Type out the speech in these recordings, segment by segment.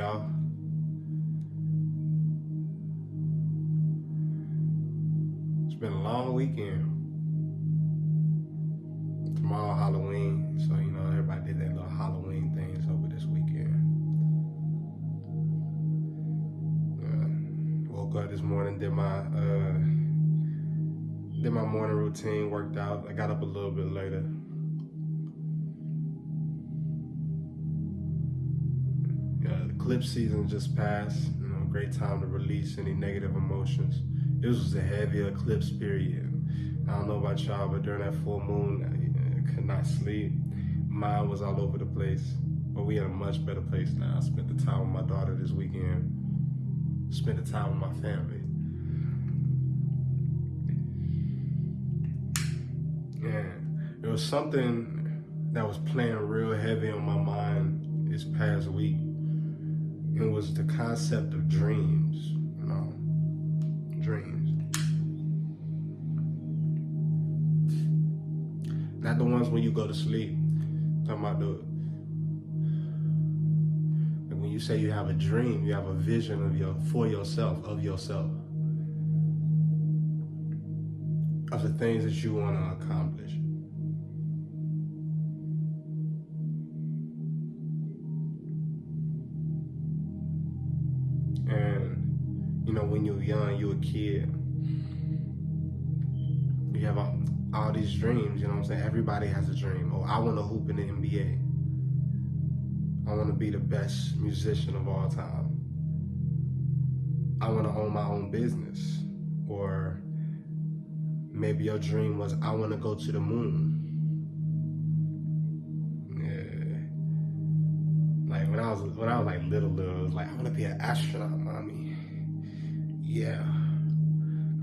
y'all? It's been a long weekend. Tomorrow Halloween, so you know everybody did their little Halloween things over this weekend. Woke up this morning, did my morning routine, worked out. I got up a little bit later. The eclipse season just passed. You know, great time to release any negative emotions. This was a heavy eclipse period. I don't know about y'all, but during that full moon, I could not sleep. Mine was all over the place, but we in a much better place now. I spent the time with my daughter this weekend. Spent the time with my family. And there was something that was playing real heavy on my mind this past week. It was the concept of dreams, you know, dreams. Not the ones when you go to sleep. I'm talking about when you say you have a dream, you have a vision of yourself, of the things that you want to accomplish. And you know, when you're young, you're a kid, you have all these dreams, you know what I'm saying? Everybody has a dream. Oh, I want to hoop in the NBA. I want to be the best musician of all time. I want to own my own business. Or maybe your dream was, I want to go to the moon. Yeah. Like when I was like little, it was like, I want to be an astronaut, mommy. Yeah.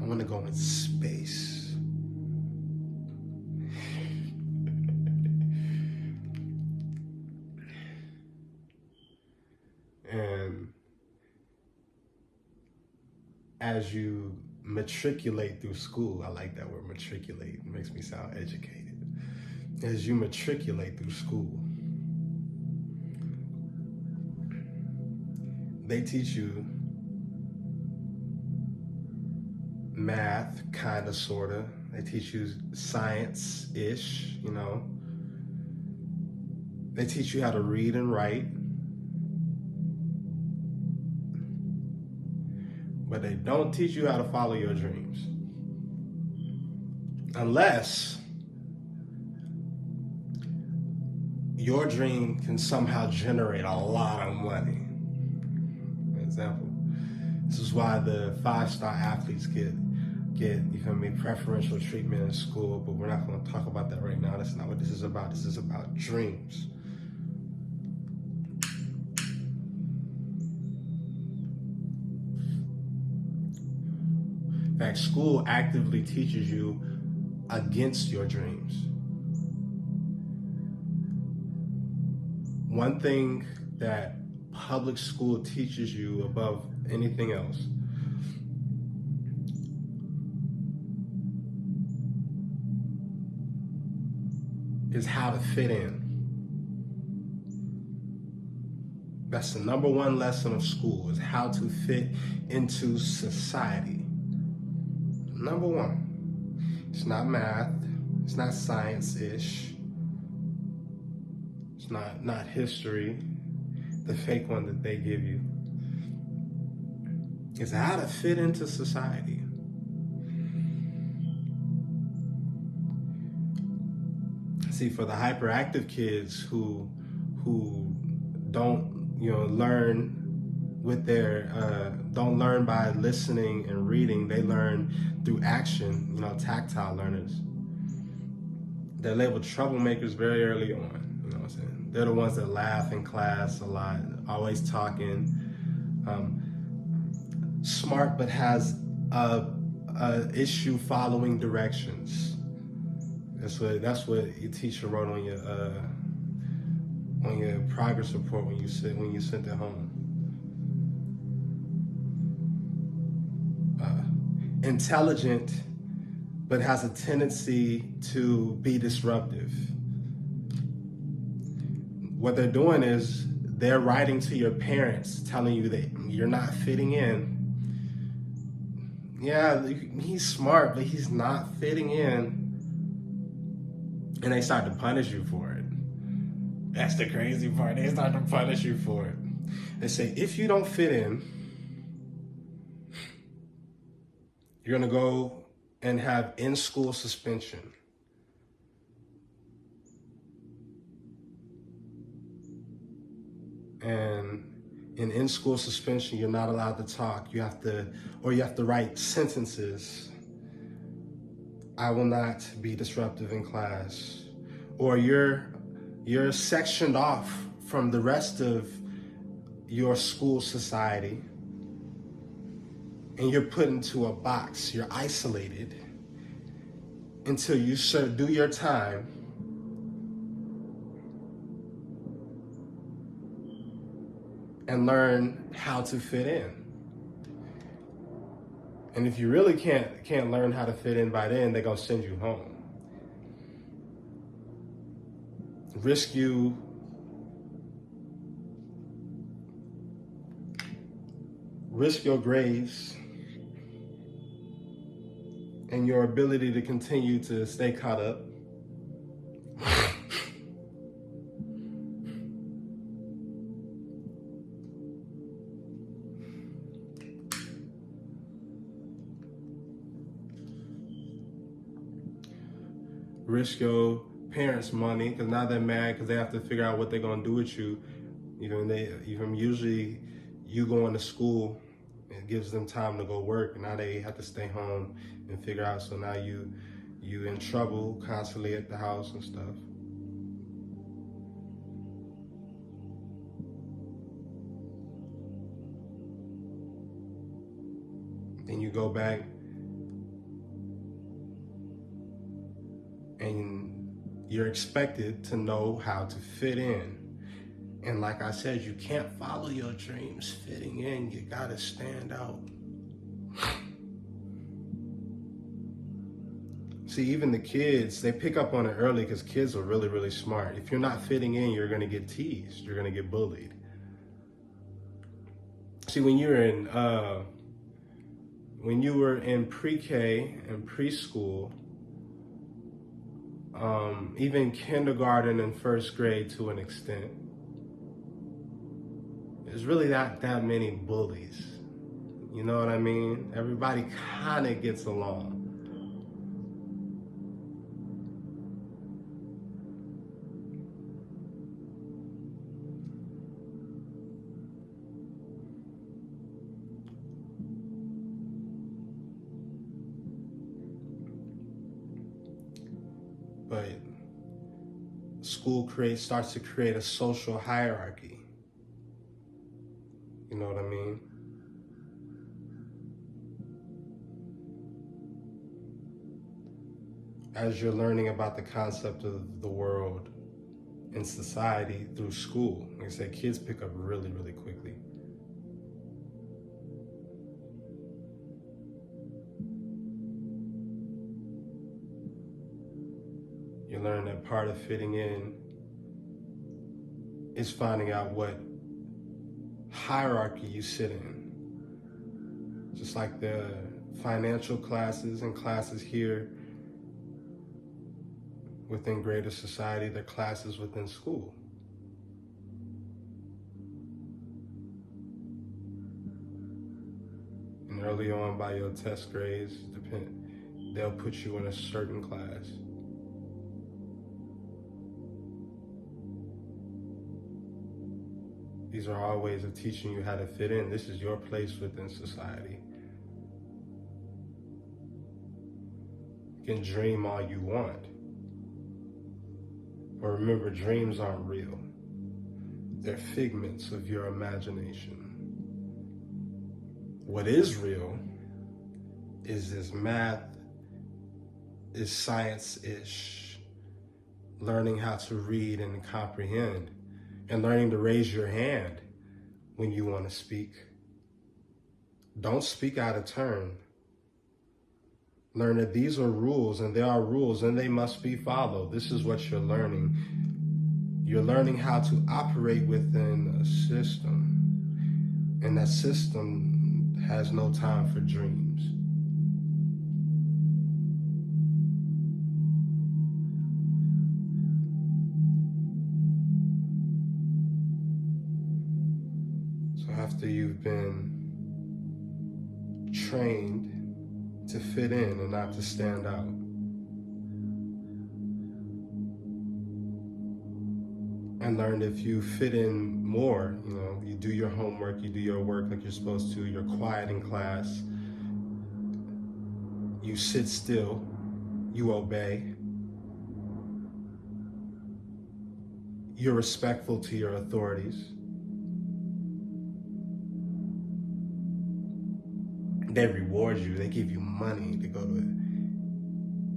I want to go in space. And as you matriculate through school, I like that word, matriculate. It makes me sound educated. As you matriculate through school, they teach you math, kind of, sort of. They teach you science-ish, you know. They teach you how to read and write. But they don't teach you how to follow your dreams. Unless your dream can somehow generate a lot of money. For example, this is why the 5-star athletes get you feel me, preferential treatment in school, but we're not going to talk about that right now. That's not what this is about. This is about dreams. In fact, school actively teaches you against your dreams. One thing that public school teaches you above anything else is how to fit in. That's the number one lesson of school, is how to fit into society. Number one. It's not math. It's not science-ish. It's not history, the fake one that they give you. It's how to fit into society. See, for the hyperactive kids who don't, learn with their, don't learn by listening and reading, they learn through action, tactile learners. They're labeled troublemakers very early on, you know what I'm saying? They're the ones that laugh in class a lot, always talking, smart but has a issue following directions. That's what your teacher wrote on your progress report when you sent it home. Intelligent, but has a tendency to be disruptive. What they're doing is they're writing to your parents telling you that you're not fitting in. Yeah, he's smart, but he's not fitting in. And they start to punish you for it. That's the crazy part. They start to punish you for it. They say, if you don't fit in, you're going to go and have in-school suspension. And in school suspension, you're not allowed to talk. You have to write sentences. I will not be disruptive in class. Or you're sectioned off from the rest of your school society. And you're put into a box. You're isolated until you do your time. And learn how to fit in. And if you really can't learn how to fit in by then, they're gonna send you home. Risk your grades and your ability to continue to stay caught up. Risk your parents' money, because now they're mad because they have to figure out what they're gonna do with you. Usually you going to school, it gives them time to go work, and now they have to stay home and figure out. So now you in trouble constantly at the house and stuff. Then you go back and you're expected to know how to fit in. And like I said, you can't follow your dreams fitting in. You gotta stand out. See, even the kids, they pick up on it early because kids are really, really smart. If you're not fitting in, you're gonna get teased. You're gonna get bullied. See, when you were in pre-K and preschool, even kindergarten and first grade to an extent, there's really not that many bullies. You know what I mean? Everybody kind of gets along. But school starts to create a social hierarchy. You know what I mean? As you're learning about the concept of the world and society through school, like I said, kids pick up really, really quickly. You learn that part of fitting in is finding out what hierarchy you sit in. Just like the financial classes and classes here within greater society, they're classes within school. And early on, by your test grades, they'll put you in a certain class. These are all ways of teaching you how to fit in. This is your place within society. You can dream all you want. But remember, dreams aren't real. They're figments of your imagination. What is real is this math, is science-ish. Learning how to read and comprehend. And learning to raise your hand when you want to speak. Don't speak out of turn. Learn that these are rules, and there are rules, and they must be followed. This is what you're learning. You're learning how to operate within a system, and that system has no time for dreams. So after you've been trained to fit in and not to stand out, and learned if you fit in more, you do your homework, you do your work like you're supposed to, you're quiet in class, you sit still, you obey, you're respectful to your authorities, they reward you, they give you money to go to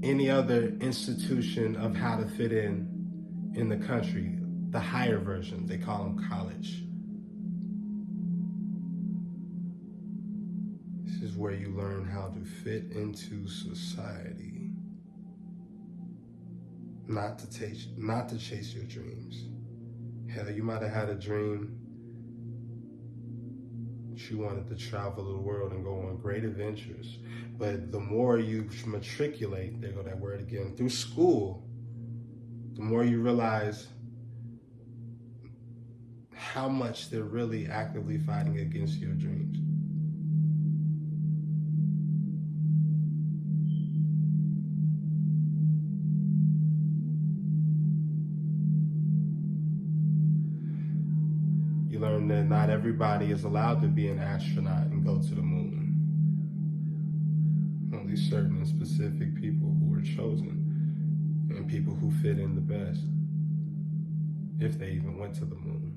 any other institution of how to fit in the country. The higher version, they call them college. This is where you learn how to fit into society. Not to chase your dreams. Hell, you might have had a dream that you wanted to travel the world and go on great adventures. But the more you matriculate, there go that word again, through school, the more you realize how much they're really actively fighting against your dreams. You learn that not everybody is allowed to be an astronaut and go to the moon. Only certain and specific people who are chosen, and people who fit in the best, if they even went to the moon.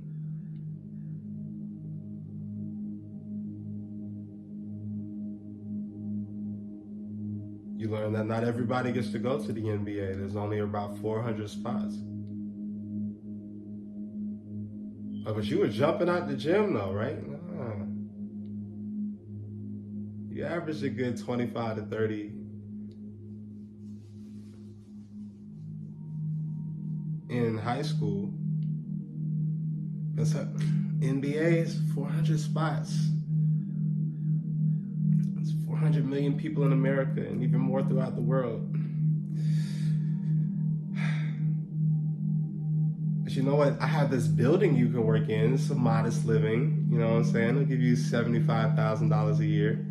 You learn that not everybody gets to go to the NBA. There's only about 400 spots. Oh, but you were jumping out the gym though, right? You average a good 25 to 30 in high school. That's NBA is 400 spots. 400 million people in America and even more throughout the world. But you know what? I have this building you can work in. It's a modest living. You know what I'm saying? They'll give you $75,000 a year.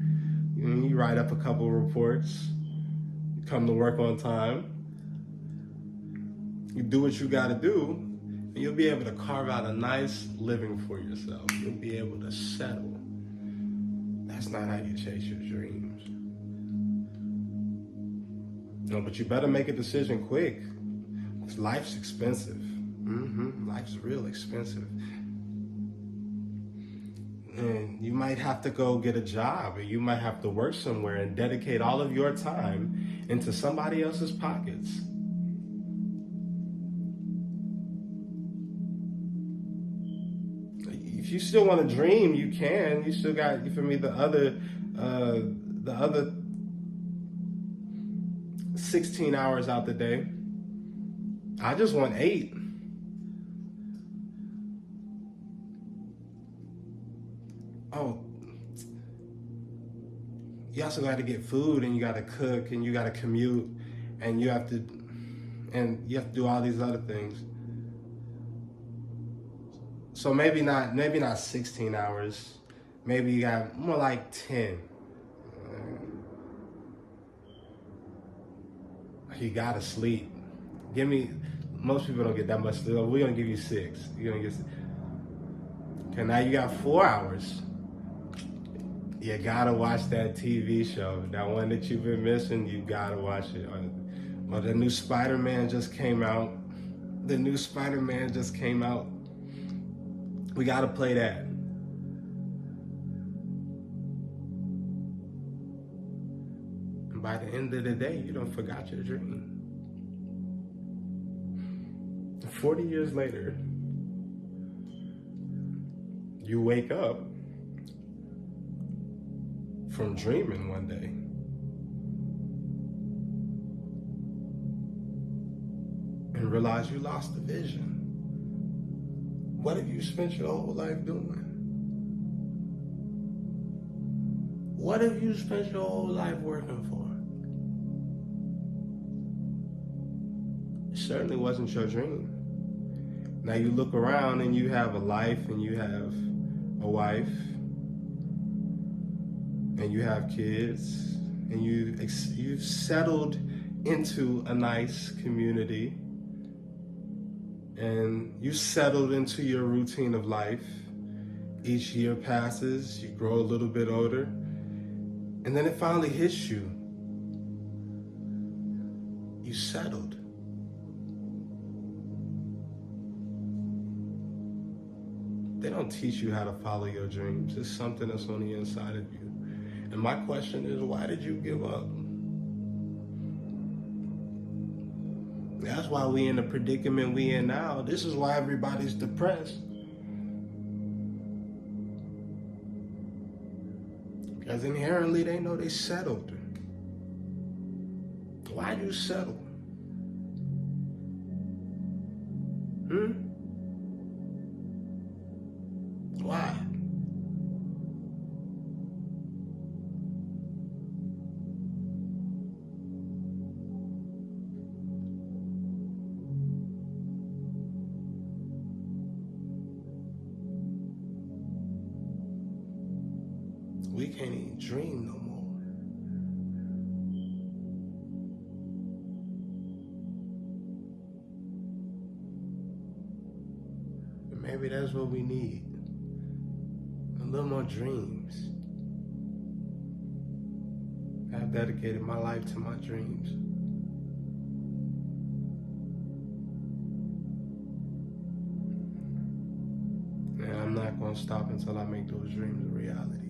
You write up a couple reports. You come to work on time. You do what you got to do, and you'll be able to carve out a nice living for yourself. You'll be able to settle. That's not how you chase your dreams. No, but you better make a decision quick. Because life's expensive. Life's real expensive. And you might have to go get a job, or you might have to work somewhere and dedicate all of your time into somebody else's pockets. If you still want to dream, you can. You still got, for me, the other 16 hours out the day. I just want 8. Oh, you also got to get food, and you got to cook, and you got to commute, and you have to do all these other things. So maybe not 16 hours. Maybe you got more like 10. You gotta sleep. Most people don't get that much sleep. We're gonna give you 6. You're gonna get. Okay, now you got 4 hours. You gotta watch that TV show. That one that you've been missing, you gotta watch it. Or the new Spider-Man just came out. We gotta play that. And by the end of the day, you done forgot your dream. 40 years later, you wake up from dreaming one day. And realize you lost the vision. What have you spent your whole life doing? What have you spent your whole life working for? It certainly wasn't your dream. Now you look around and you have a life and you have a wife and you have kids and you've settled into a nice community and you settled into your routine of life. Each year passes, you grow a little bit older, and then it finally hits you. You settled. They don't teach you how to follow your dreams. It's something that's on the inside of you. And my question is, why did you give up? That's why we in the predicament we in now. This is why everybody's depressed. Because inherently they know they settled. Why'd you settle? Why? We can't even dream no more. And maybe that's what we need. A little more dreams. I've dedicated my life to my dreams. And I'm not going to stop until I make those dreams a reality.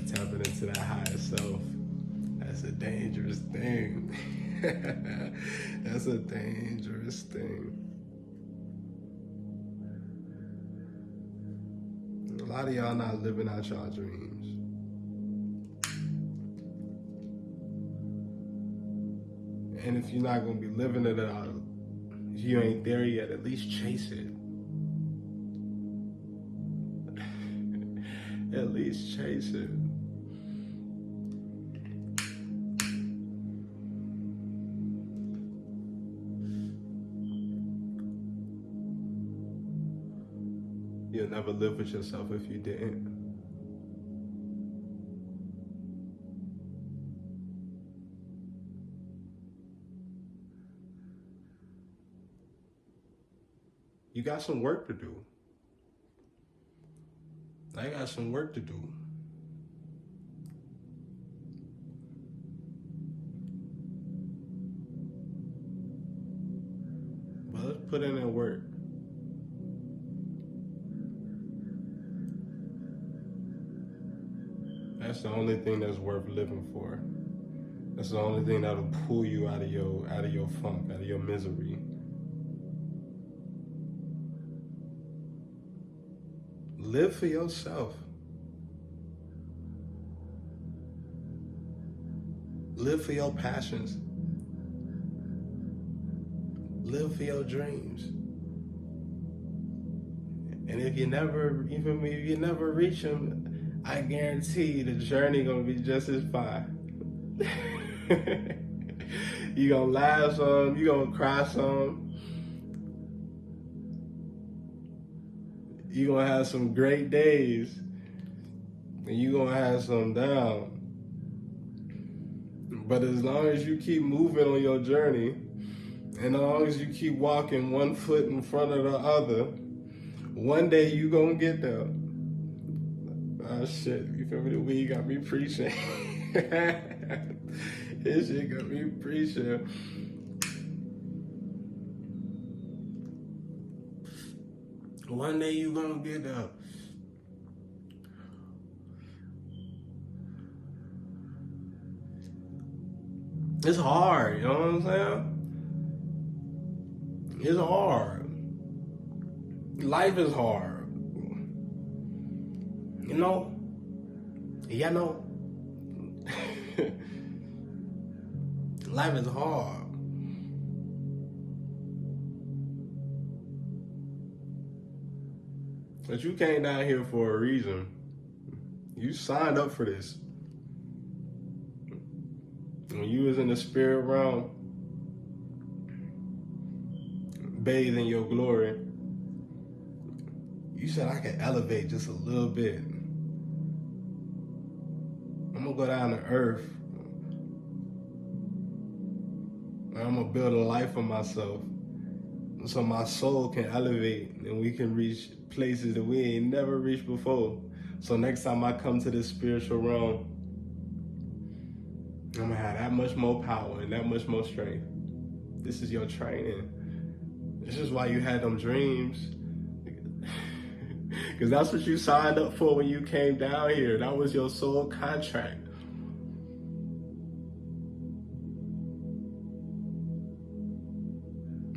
Tapping into that higher self. That's a dangerous thing. That's a dangerous thing. A lot of y'all not living out y'all dreams. And if you're not gonna be living it out, if you ain't there yet, at least chase it. At least chase it. You'll never live with yourself if you didn't. You got some work to do. I got some work to do. But let's put in that work. That's the only thing that's worth living for. That's the only thing that'll pull you out of your funk, out of your misery. Live for yourself. Live for your passions. Live for your dreams. And if you never reach them, I guarantee the journey gonna be just as fine. You gonna laugh some, you gonna cry some. You gonna have some great days, and you gonna have some down. But as long as you keep moving on your journey, and as long as you keep walking one foot in front of the other, one day you gonna get there. Oh shit, you feel me? The weed got me preaching. This shit got me preaching. One day you gonna get there. It's hard, you know what I'm saying? It's hard. Life is hard. You know, Yeah, know, life is hard. But you came down here for a reason. You signed up for this. When you was in the spirit realm, bathed in your glory, you said, I can elevate just a little bit. I'm gonna go down to earth. I'm gonna build a life for myself so my soul can elevate and we can reach places that we ain't never reached before. So next time I come to this spiritual realm, I'm gonna have that much more power and that much more strength. This is your training. This is why you had them dreams. Because that's what you signed up for when you came down here. That was your soul contract.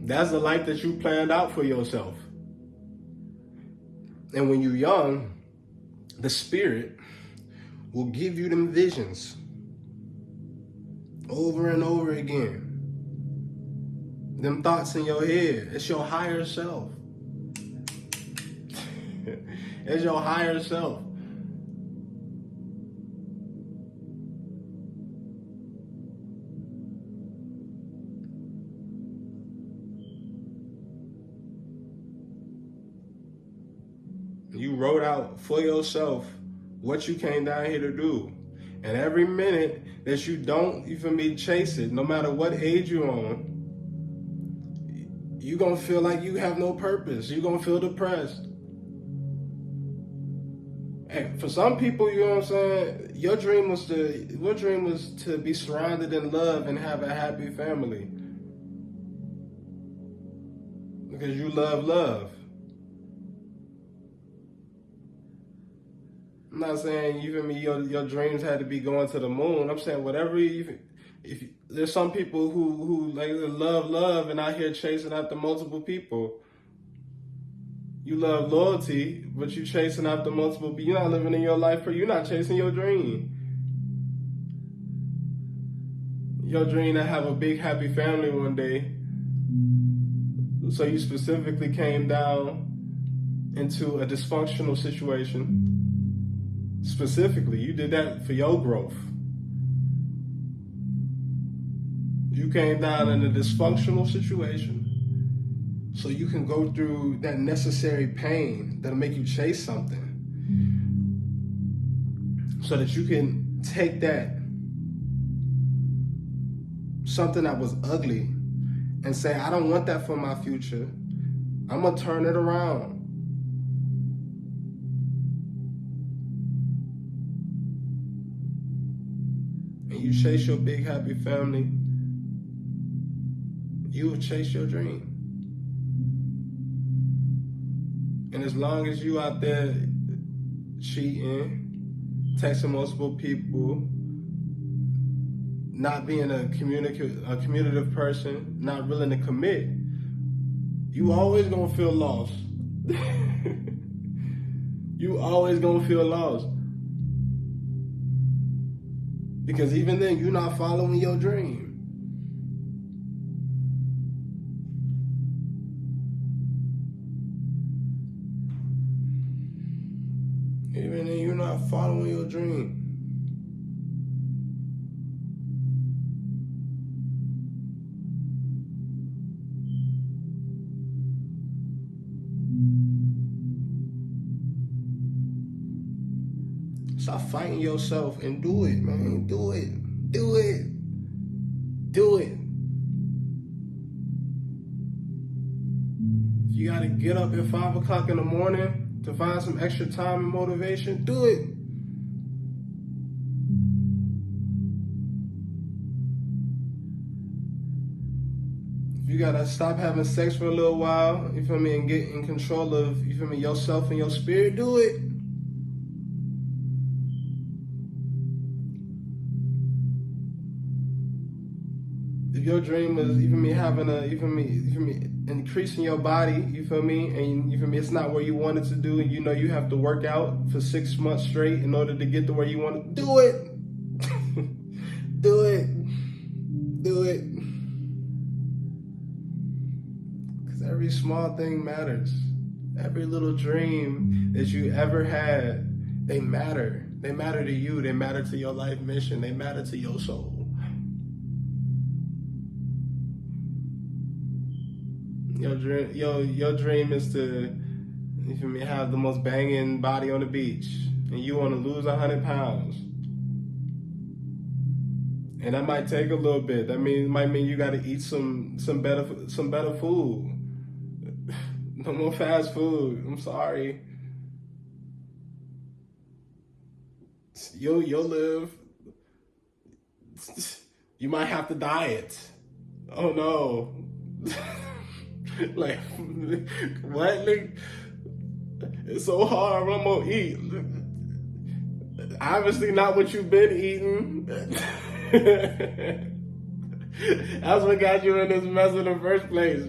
That's the life that you planned out for yourself. And when you're young, the spirit will give you them visions over and over again. Them thoughts in your head. It's your higher self. It's your higher self. You wrote out for yourself what you came down here to do. And every minute that you don't, you feel me, chase it, no matter what age you're on, you're going to feel like you have no purpose. You're going to feel depressed. And for some people, you know what I'm saying, your dream was to be surrounded in love and have a happy family. Because you love love. I'm not saying, you feel me, your dreams had to be going to the moon. I'm saying whatever if there's some people who like love and out here chasing after multiple people. You love loyalty, but you chasing after multiple people. You're not living in your life you're not chasing your dream. Your dream to have a big happy family one day. So you specifically came down into a dysfunctional situation. Specifically, you did that for your growth. You came down in a dysfunctional situation so you can go through that necessary pain that'll make you chase something. So that you can take that, something that was ugly, and say, I don't want that for my future. I'm gonna turn it around. And you chase your big happy family, you will chase your dream. And as long as you out there cheating, texting multiple people, not being a communicative person, not willing to commit, you always gonna feel lost. You always gonna feel lost. Because even then, you're not following your dream. Even then, you're not following your dream. Stop fighting yourself and do it, man. Do it. Do it. Do it. If you gotta get up at 5 o'clock in the morning to find some extra time and motivation, do it. If you gotta stop having sex for a little while, you feel me, and get in control of, you feel me, yourself and your spirit, do it. if your dream is, you feel me, having a, you feel me, increasing your body, you feel me, and you feel me, it's not where you want it to do, and you know you have to work out for 6 months straight in order to get to where you want to do it. Do it. Do it. Because every small thing matters. Every little dream that you ever had, they matter. They matter to you. They matter to your life mission. They matter to your soul. Your dream is to, you feel me, have the most banging body on the beach, and you want to lose 100 pounds. And that might take a little bit. That might mean you got to eat some better food. No more fast food. I'm sorry. You'll live. You might have to diet. Oh no. Like, what? Like, it's so hard. What I'm gonna eat? Obviously not what you've been eating. That's what got you in this mess in the first place.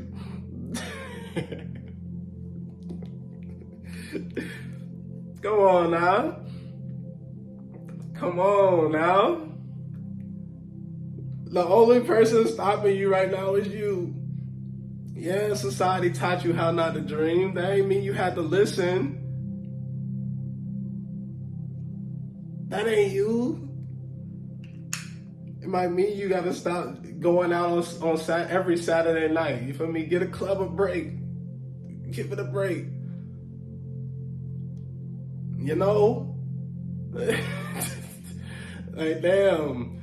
Come on now. Come on now. The only person stopping you right now is you. Yeah, society taught you how not to dream. That ain't mean you had to listen. That ain't you. It might mean you gotta stop going out on every Saturday night. You feel me? Get a club a break. Give it a break. You know? Like, damn.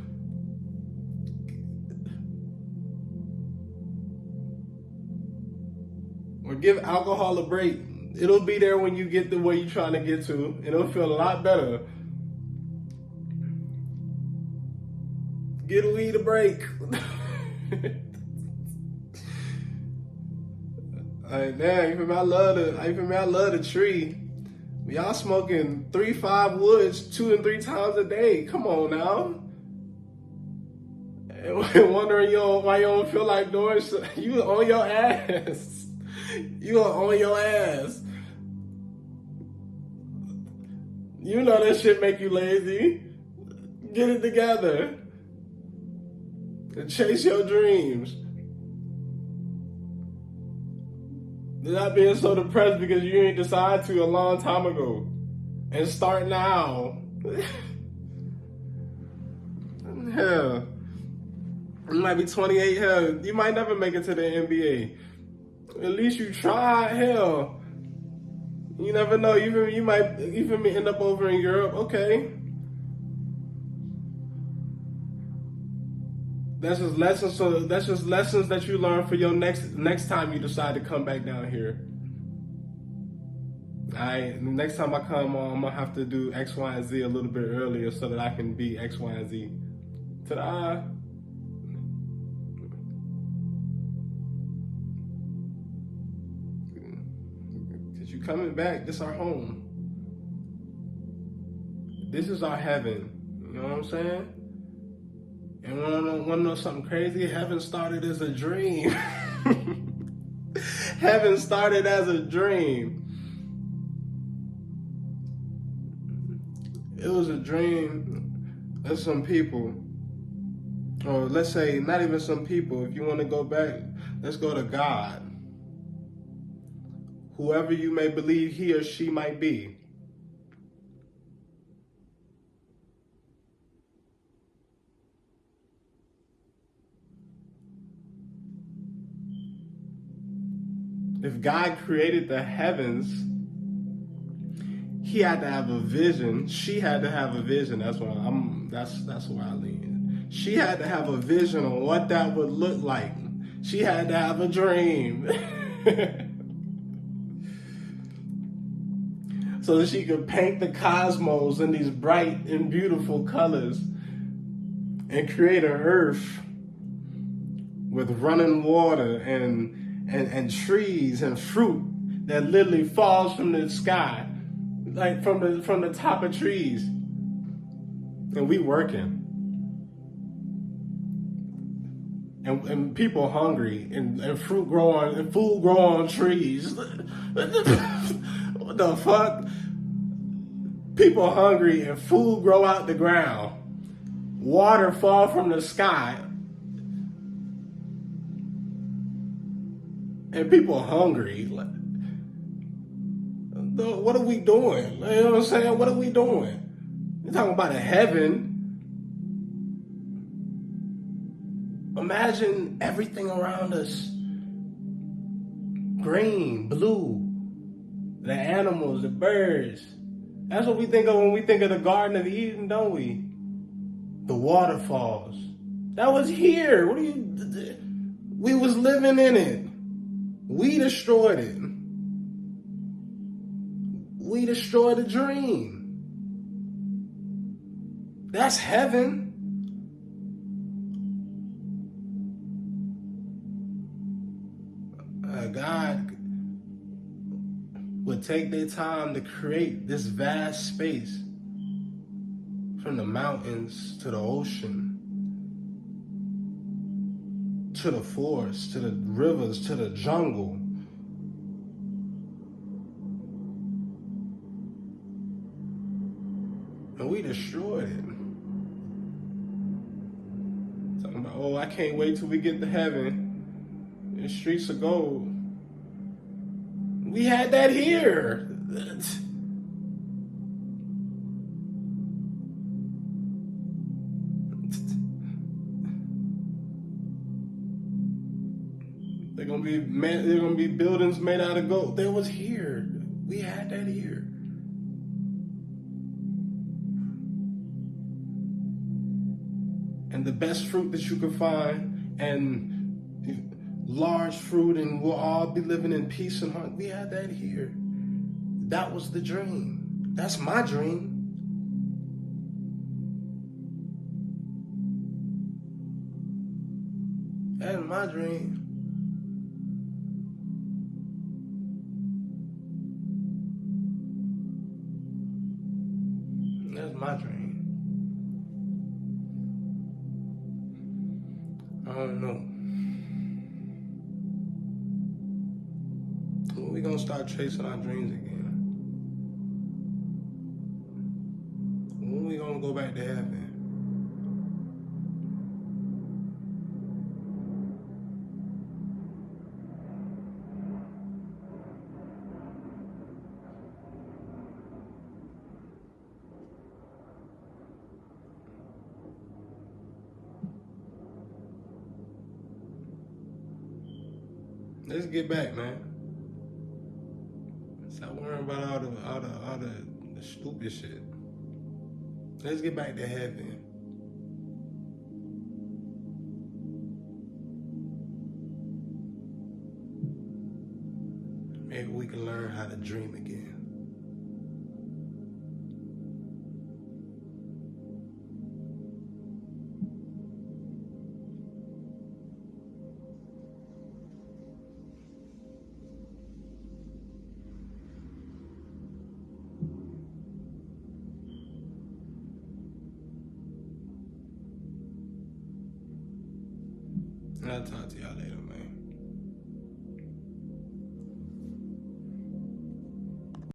Or give alcohol a break. It'll be there when you get to where you're trying to get to. It'll feel a lot better. Get weed a break. Like, damn, you feel me? I love the tree. Y'all smoking 3-5 woods 2 and 3 times a day. Come on now. And wondering why you don't feel like doing so. You on your ass. You on your ass. You know that shit make you lazy. Get it together. And chase your dreams. Not being so depressed because you ain't decided to a long time ago. And start now. Hell. You might be 28, hell. You might never make it to the NBA. At least you tried, hell. You never know. You might even end up over in Europe. Okay. That's just lessons. So that's just lessons that you learn for your next time you decide to come back down here. Next time I come, I'm gonna have to do X, Y, and Z a little bit earlier so that I can be X, Y, and Z. Ta-da! Cause you coming back. This is our home. This is our heaven. You know what I'm saying? And want to know something crazy? Heaven started as a dream. Heaven started as a dream. It was a dream of some people. Or let's say, not even some people. If you want to go back, let's go to God. Whoever you may believe he or she might be. If God created the heavens, he had to have a vision. She had to have a vision. That's where I lean. She had to have a vision on what that would look like. She had to have a dream. So that she could paint the cosmos in these bright and beautiful colors and create an earth with running water and trees and fruit that literally falls from the sky, like from the top of trees. And we working. and people hungry, and fruit grow on, and food grow on trees. What the fuck? People hungry and food grow out the ground. Water fall from the sky. And people hungry. What are we doing? You know what I'm saying? What are we doing? You're talking about a heaven. Imagine everything around us. Green, blue. The animals, the birds. That's what we think of when we think of the Garden of Eden, don't we? The waterfalls. That was here. What are you... We was living in it. We destroyed it. We destroyed the dream. That's heaven. God would take their time to create this vast space, from the mountains to the ocean, to the forest, to the rivers, to the jungle. And we destroyed it. Talking about, oh, I can't wait till we get to heaven. The streets of gold. We had that here. They're gonna be buildings made out of gold. That was here. We had that here. And the best fruit that you could find, and large fruit, and we'll all be living in peace and harmony. We had that here. That was the dream. That's my dream. That's my dream. That's my dream. I don't know. When we gonna start chasing our dreams again? When we gonna go back to heaven? Let's get back, man. Stop worrying about all the stupid shit. Let's get back to heaven. Maybe we can learn how to dream again. And I'll talk to y'all later, man.